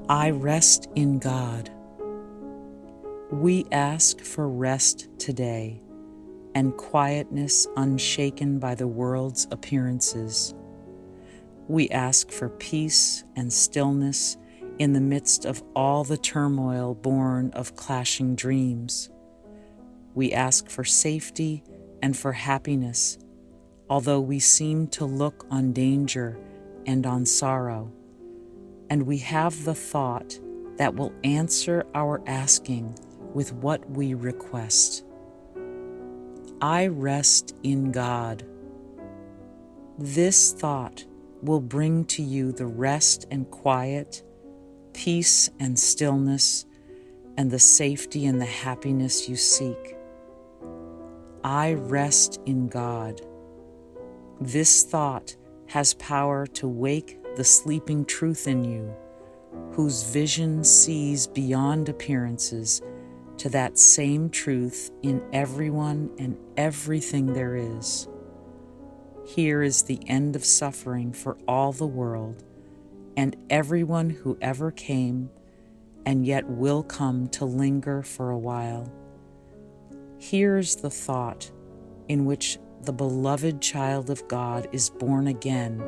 I rest in God. We ask for rest today and quietness unshaken by the world's appearances. We ask for peace and stillness in the midst of all the turmoil born of clashing dreams. We ask for safety and for happiness, although we seem to look on danger and on sorrow. And we have the thought that will answer our asking with what we request. I rest in God. This thought will bring to you the rest and quiet, peace and stillness, and the safety and the happiness you seek. I rest in God. This thought has power to wake the sleeping truth in you, whose vision sees beyond appearances to that same truth in everyone and everything there is. Here is the end of suffering for all the world and everyone who ever came and yet will come to linger for a while. Here's the thought in which the beloved child of God is born again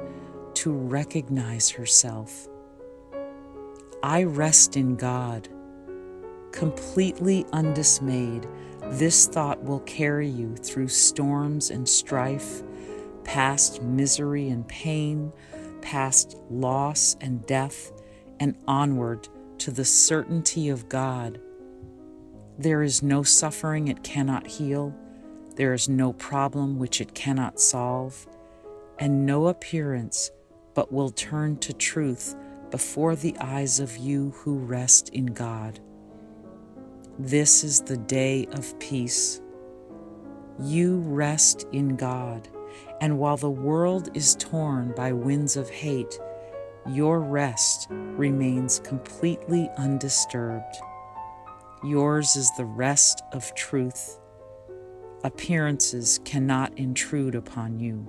to recognize herself. I rest in God. Completely undismayed, this thought will carry you through storms and strife, past misery and pain, past loss and death, and onward to the certainty of God. There is no suffering it cannot heal. There is no problem which it cannot solve, and no appearance but will turn to truth before the eyes of you who rest in God. This is the day of peace. You rest in God, and while the world is torn by winds of hate, your rest remains completely undisturbed. Yours is the rest of truth. Appearances cannot intrude upon you.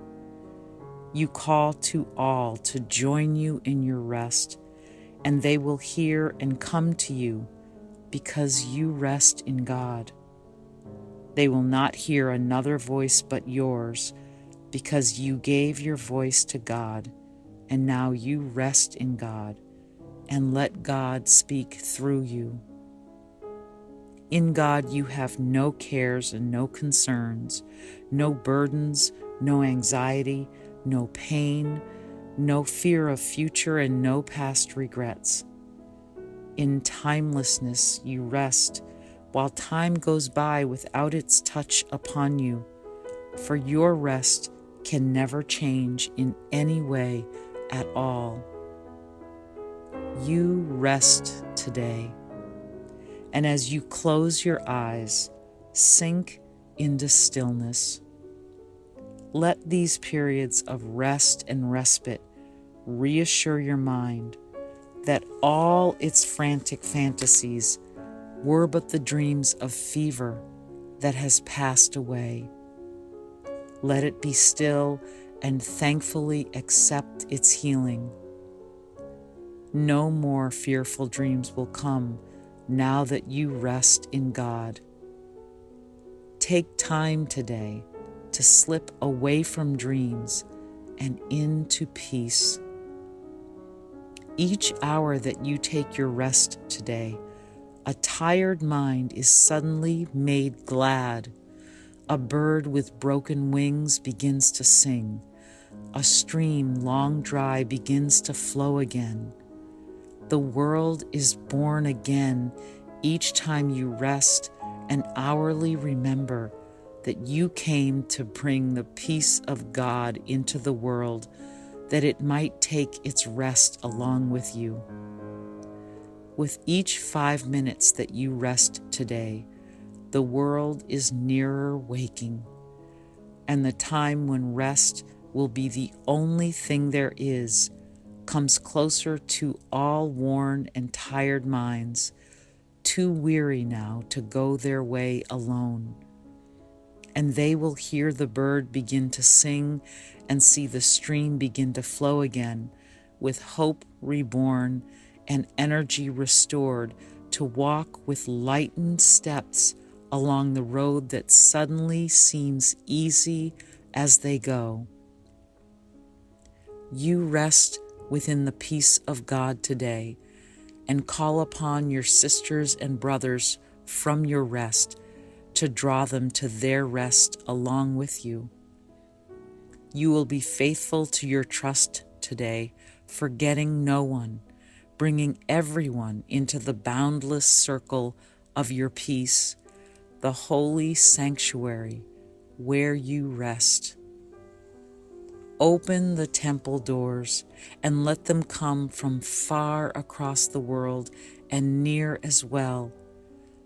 You call to all to join you in your rest, and they will hear and come to you because you rest in God. They will not hear another voice but yours, because you gave your voice to God, and now you rest in God, and let God speak through you. In God you have no cares and no concerns, no burdens, no anxiety, no pain, no fear of future, and no past regrets. In timelessness you rest, while time goes by without its touch upon you, for your rest can never change in any way at all. You rest today, and as you close your eyes, sink into stillness. Let these periods of rest and respite reassure your mind that all its frantic fantasies were but the dreams of fever that has passed away. Let it be still and thankfully accept its healing. No more fearful dreams will come now that you rest in God. Take time today to slip away from dreams and into peace. Each hour that you take your rest today, a tired mind is suddenly made glad. A bird with broken wings begins to sing. A stream long dry begins to flow again. The world is born again each time you rest and hourly remember that you came to bring the peace of God into the world, that it might take its rest along with you. With each 5 minutes that you rest today, the world is nearer waking, and the time when rest will be the only thing there is comes closer to all worn and tired minds, too weary now to go their way alone. And they will hear the bird begin to sing and see the stream begin to flow again, with hope reborn and energy restored to walk with lightened steps along the road that suddenly seems easy as they go. You rest within the peace of God today and call upon your sisters and brothers from your rest to draw them to their rest along with you. You will be faithful to your trust today, forgetting no one, bringing everyone into the boundless circle of your peace, the holy sanctuary where you rest. Open the temple doors and let them come from far across the world and near as well.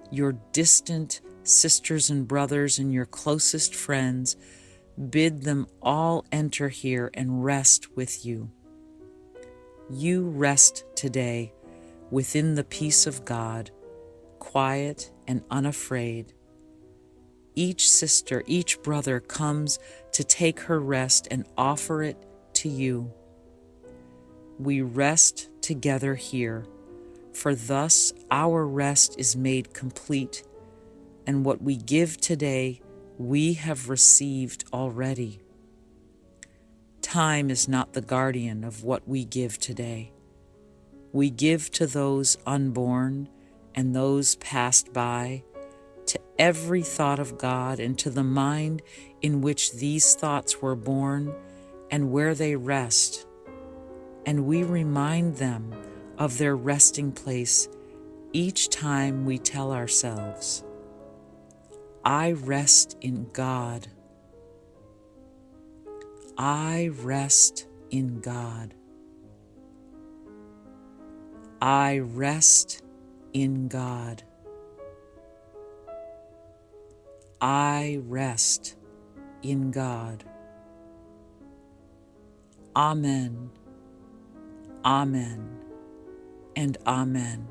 Your distant sisters and brothers and your closest friends, bid them all enter here and rest with you. You rest today within the peace of God, quiet and unafraid. Each sister, each brother comes to take her rest and offer it to you. We rest together here, for thus our rest is made complete, and what we give today we have received already. Time is not the guardian of what we give today. We give to those unborn and those passed by, to every thought of God and to the mind in which these thoughts were born and where they rest. And we remind them of their resting place each time we tell ourselves, I rest in God. I rest in God. I rest in God. I rest in God. Amen, amen, and amen.